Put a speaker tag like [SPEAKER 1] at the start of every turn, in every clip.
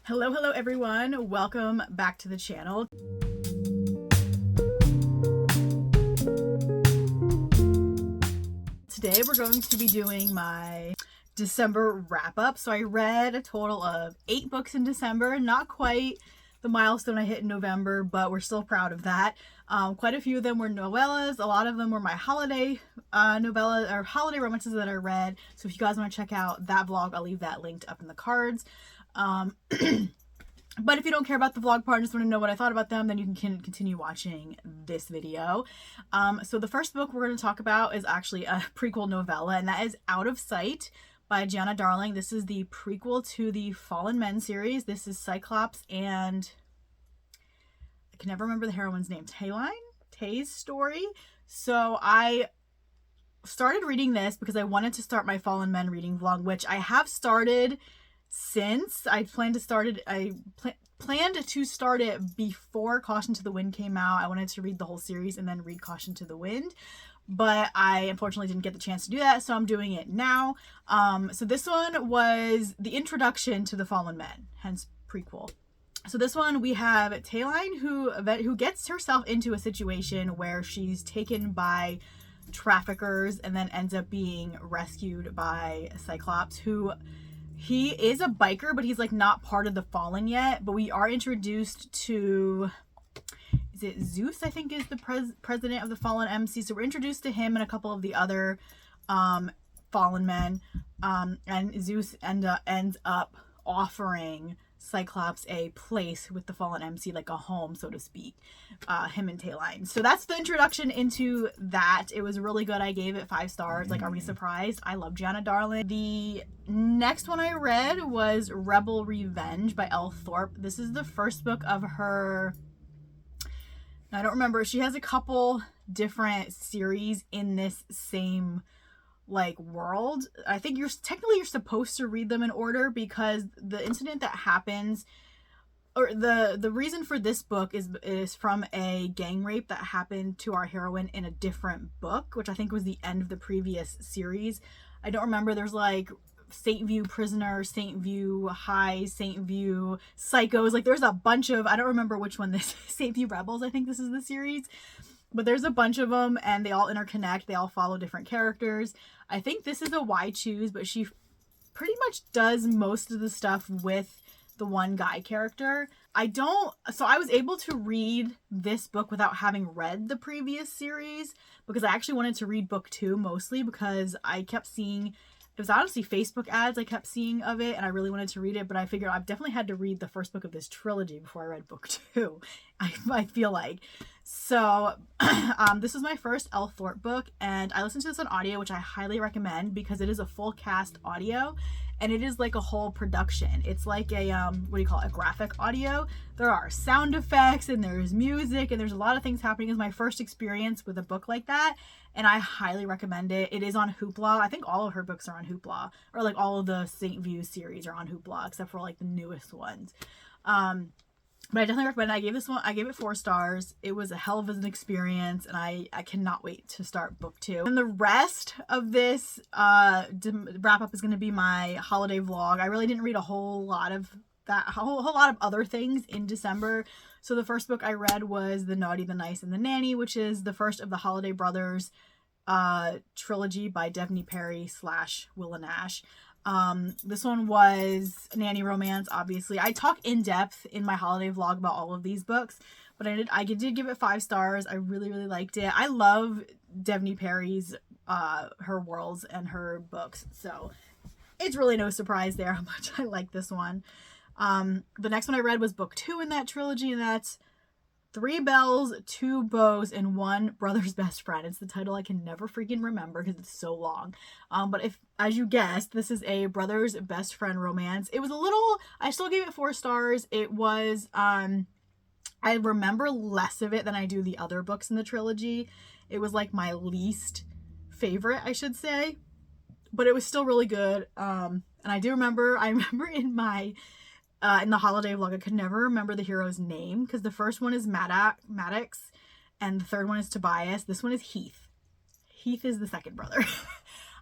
[SPEAKER 1] Hello everyone. Welcome back to the channel. Today we're going to be doing my December wrap-up. So I read a total of 8 books in December. Not quite the milestone I hit in November, but we're still proud of that. Quite a few of them were novellas. A lot of them were my holiday novella or holiday romances that I read. So if you guys want to check out that vlog, I'll leave that linked up in the cards. But if you don't care about the vlog part and just want to know what I thought about them, then you can continue watching this video. So the first book we're going to talk about is actually a prequel novella, and that is Out of Sight by Jana Darling. This is the prequel to the Fallen Men series. This is Cyclops and I can never remember the heroine's name. Tay's story. So I started reading this because I wanted to start my Fallen Men reading vlog, which I have started since. I planned to start it before Caution to the Wind came out. I wanted to read the whole series and then read Caution to the Wind, but I unfortunately didn't get the chance to do that, so I'm doing it now. So this one was the introduction to the Fallen Men, hence prequel. So this one we have Tayline who gets herself into a situation where she's taken by traffickers and then ends up being rescued by Cyclops, who he is a biker, but he's like not part of the Fallen yet. But we are introduced to, is it Zeus, I think is the president of the Fallen MC. So we're introduced to him and a couple of the other Fallen Men. And Zeus ends up offering Cyclops a place with the Fallen MC, like a home, so to speak, him and Tayline. So that's the introduction into that. It was really good. I gave it 5 stars. Like, are we surprised? I love Jana Darling. The next one I read was Rebel Revenge by Elle Thorpe. This is the first book of her, I don't remember, she has a couple different series in this same like world. I think you're supposed to read them in order because the incident that happens, or the reason for this book is from a gang rape that happened to our heroine in a different book, which I think was the end of the previous series. I don't remember. There's like St. View Prisoner, St. View High, St. View Psychos. Like there's a bunch of, I don't remember which one this St. View Rebels, I think this is the series. But there's a bunch of them and they all interconnect. They all follow different characters. I think this is a Why Choose, but she pretty much does most of the stuff with the one guy character. So I was able to read this book without having read the previous series because I actually wanted to read book 2 mostly because I kept seeing, it was honestly Facebook ads I kept seeing of it and I really wanted to read it, but I figured I've definitely had to read the first book of this trilogy before I read book 2. I feel like. So this is my first Elle Thorpe book and I listened to this on audio, which I highly recommend because it is a full cast audio and it is like a whole production. It's like a a graphic audio. There are sound effects and there's music and there's a lot of things happening. It's my first experience with a book like that and I highly recommend it. It is on Hoopla. I think all of her books are on Hoopla, or like all of the St. View series are on Hoopla except for like the newest ones. But I definitely recommend it. I gave it 4 stars. It was a hell of an experience and I cannot wait to start book 2. And the rest of this wrap up is going to be my holiday vlog. I really didn't read a whole lot of other things in December. So the first book I read was The Naughty, the Nice, and the Nanny, which is the first of the Holiday Brothers trilogy by Devney Perry / Willa Nash. This one was a nanny romance, obviously. I talk in depth in my holiday vlog about all of these books, but I did give it 5 stars. I really, really liked it. I love Devney Perry's, her worlds and her books. So it's really no surprise there how much I like this one. The next one I read was book 2 in that trilogy, and that's 3 Bells, 2 Bows, and 1 Brother's Best Friend. It's the title I can never freaking remember because it's so long. But if, as you guessed, this is a brother's best friend romance. It was I still gave it 4 stars. It was, I remember less of it than I do the other books in the trilogy. It was like my least favorite, I should say. But it was still really good. And I remember in the holiday vlog, I could never remember the hero's name because the first one is Maddox and the third one is Tobias. This one is Heath. Heath is the second brother.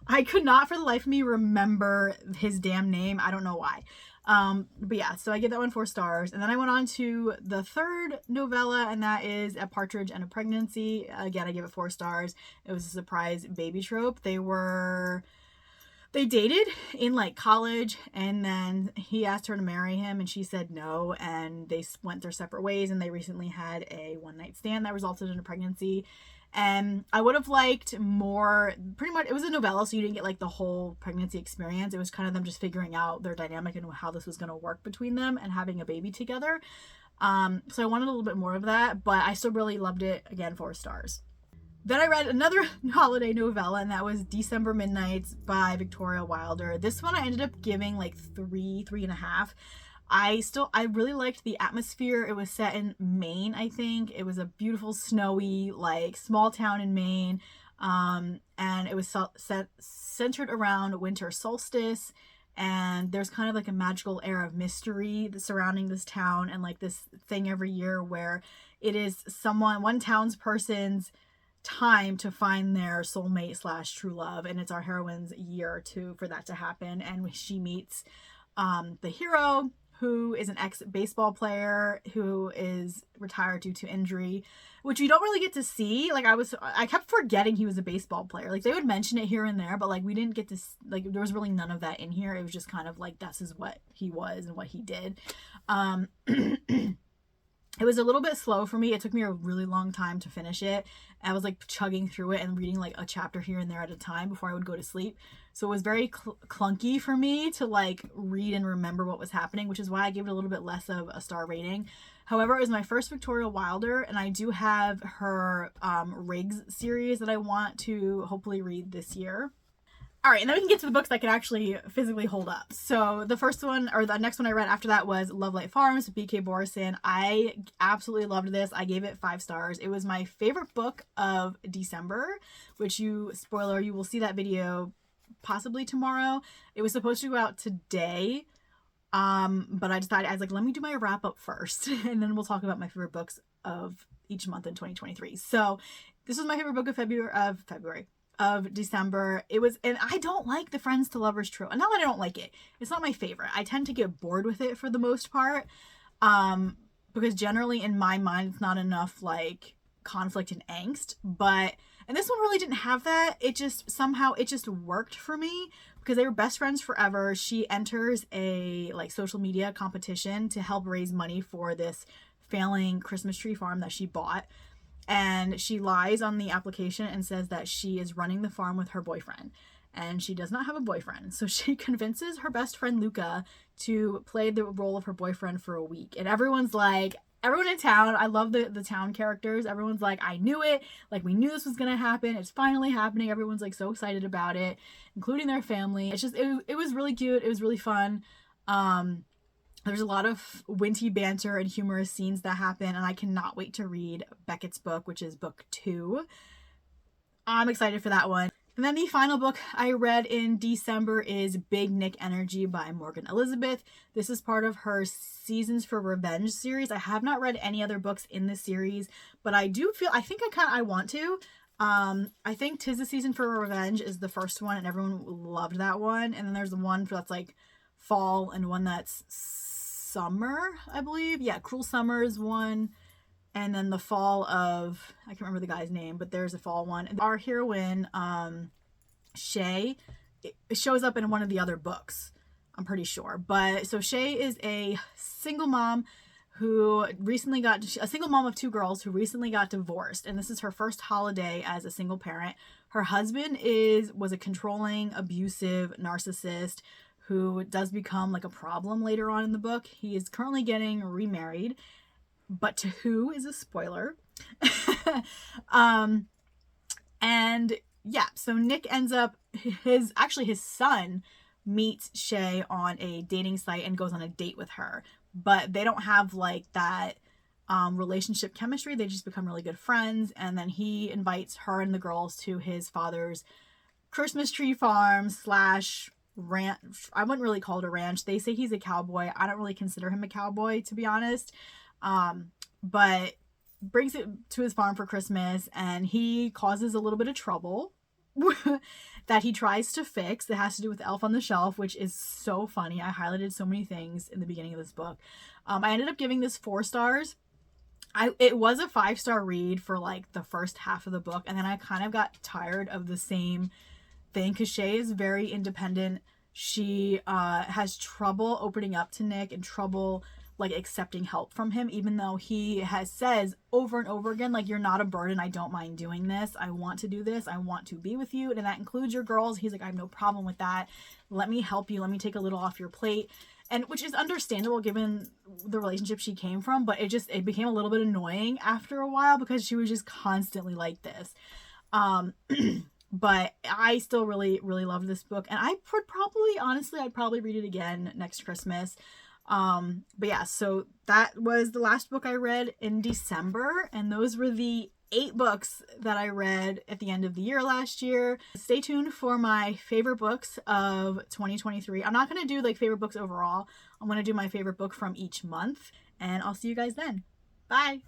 [SPEAKER 1] I could not for the life of me remember his damn name. I don't know why. But yeah, so I give that one 4 stars. And then I went on to the third novella, and that is A Partridge and a Pregnancy. Again, I give it 4 stars. It was a surprise baby trope. They dated in like college, and then he asked her to marry him and she said no, and they went their separate ways, and they recently had a one night stand that resulted in a pregnancy. And I would have liked more. Pretty much it was a novella, so you didn't get like the whole pregnancy experience. It was kind of them just figuring out their dynamic and how this was going to work between them and having a baby together. So I wanted a little bit more of that, but I still really loved it. Again, 4 stars. Then I read another holiday novella, and that was December Midnights by Victoria Wilder. This one I ended up giving like 3.5. I really liked the atmosphere. It was set in Maine, I think. It was a beautiful, snowy, like small town in Maine. And it was centered around winter solstice. And there's kind of like a magical air of mystery surrounding this town, and like this thing every year where it is one townsperson's time to find their soulmate / true love, and it's our heroine's year for that to happen. And she meets the hero, who is an ex-baseball player who is retired due to injury, which we don't really get to see. Like I kept forgetting he was a baseball player. Like they would mention it here and there, but like we didn't get to, like there was really none of that in here. It was just kind of like this is what he was and what he did. It was a little bit slow for me. It took me a really long time to finish it. I was like chugging through it and reading like a chapter here and there at a time before I would go to sleep. So it was very clunky for me to like read and remember what was happening, which is why I gave it a little bit less of a star rating. However, it was my first Victoria Wilder, and I do have her Riggs series that I want to hopefully read this year. All right, and then we can get to the books that can actually physically hold up. So the first one, or the next one I read after that, was Love Light Farms, B.K. Borison. I absolutely loved this. I gave it 5 stars. It was my favorite book of December, which you will see that video possibly tomorrow. It was supposed to go out today, but I decided, I was like, let me do my wrap up first, and then we'll talk about my favorite books of each month in 2023. So this was my favorite book of December. It was, and I don't like the friends to lovers trope. Not that I don't like it. It's not my favorite. I tend to get bored with it for the most part. Because generally in my mind, it's not enough like conflict and angst, and this one really didn't have that. It just worked for me because they were best friends forever. She enters a like social media competition to help raise money for this failing Christmas tree farm that she bought. And she lies on the application and says that she is running the farm with her boyfriend. And she does not have a boyfriend. So she convinces her best friend Luca to play the role of her boyfriend for a week. And everyone in town, I love the town characters. Everyone's like, I knew it. Like, we knew this was going to happen. It's finally happening. Everyone's like so excited about it, including their family. It's just, it was really cute. It was really fun. There's a lot of witty banter and humorous scenes that happen, and I cannot wait to read Beckett's book, which is book 2. I'm excited for that one. And then the final book I read in December is Big Nick Energy by Morgan Elizabeth. This is part of her Seasons for Revenge series. I have not read any other books in this series, but I want to. I think 'Tis the Season for Revenge is the first one, and everyone loved that one. And then there's the one that's like fall, and one that's summer, I believe. Yeah, Cruel Summer is one. And then the fall of, I can't remember the guy's name, but there's a fall one. And our heroine, Shay, it shows up in one of the other books, I'm pretty sure. But so Shay is a single mom a single mom of 2 girls who recently got divorced. And this is her first holiday as a single parent. Her husband was a controlling, abusive narcissist who does become like a problem later on in the book. He is currently getting remarried, but to who is a spoiler. And yeah, so Nick ends up, his son meets Shay on a dating site and goes on a date with her, but they don't have like that relationship chemistry. They just become really good friends. And then he invites her and the girls to his father's Christmas tree farm / ranch. I wouldn't really call it a ranch. They say he's a cowboy. I don't really consider him a cowboy, to be honest. But brings it to his farm for Christmas, and he causes a little bit of trouble that he tries to fix that has to do with Elf on the Shelf, which is so funny. I highlighted so many things in the beginning of this book. I ended up giving this 4 stars. It was a 5-star read for like the first half of the book, and then I kind of got tired of the same thing because Shay is very independent. She has trouble opening up to Nick and trouble like accepting help from him, even though he says over and over again, like, you're not a burden, I don't mind doing this, I want to do this, I want to be with you, and that includes your girls. He's like, I have no problem with that, let me help you, let me take a little off your plate. And which is understandable given the relationship she came from, but it became a little bit annoying after a while because she was just constantly like this. But I still really, really loved this book, and I would probably, honestly, I'd probably read it again next Christmas. But yeah, so that was the last book I read in December, and those were the 8 books that I read at the end of the year last year. Stay tuned for my favorite books of 2023. I'm not going to do like favorite books overall. I'm going to do my favorite book from each month, and I'll see you guys then. Bye!